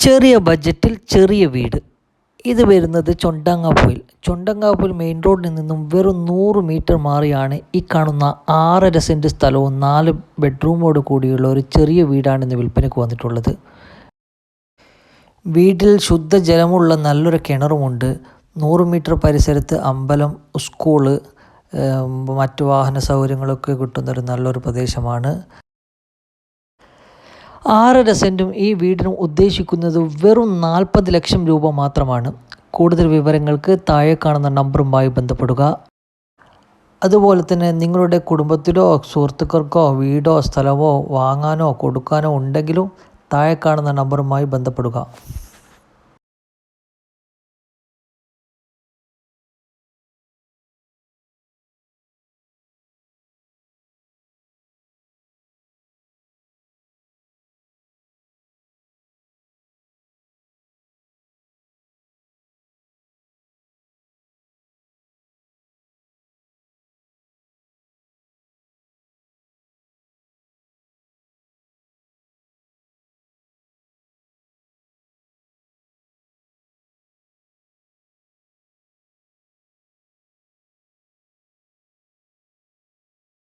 ചെറിയ ബഡ്ജറ്റിൽ ചെറിയ വീട്. ഇത് വരുന്നത് ചൊണ്ടങ്ങാപ്പൊയിൽ മെയിൻ റോഡിൽ നിന്നും വെറും 100 മീറ്റർ മാറിയാണ് ഈ കാണുന്ന 6.5 സെൻറ്റ് സ്ഥലവും 4 ബെഡ്റൂമോട് കൂടിയുള്ള ഒരു ചെറിയ വീടാണ് ഇന്ന് വിൽപ്പനയ്ക്ക് വന്നിട്ടുള്ളത്. വീട്ടിൽ ശുദ്ധജലമുള്ള നല്ലൊരു കിണറുമുണ്ട്. 100 മീറ്റർ പരിസരത്ത് അമ്പലം, സ്കൂള്, മറ്റു വാഹന സൗകര്യങ്ങളൊക്കെ കിട്ടുന്നൊരു നല്ലൊരു പ്രദേശമാണ്. 6.5 സെൻറ്റും ഈ വീടിനും ഉദ്ദേശിക്കുന്നത് വെറും 40 ലക്ഷം രൂപ മാത്രമാണ്. കൂടുതൽ വിവരങ്ങൾക്ക് താഴെ കാണുന്ന നമ്പറുമായി ബന്ധപ്പെടുക. അതുപോലെ തന്നെ നിങ്ങളുടെ കുടുംബത്തിലോ സുഹൃത്തുക്കൾക്കോ വീടോ സ്ഥലമോ വാങ്ങാനോ കൊടുക്കാനോ ഉണ്ടെങ്കിലും താഴെ കാണുന്ന നമ്പറുമായി ബന്ധപ്പെടുക.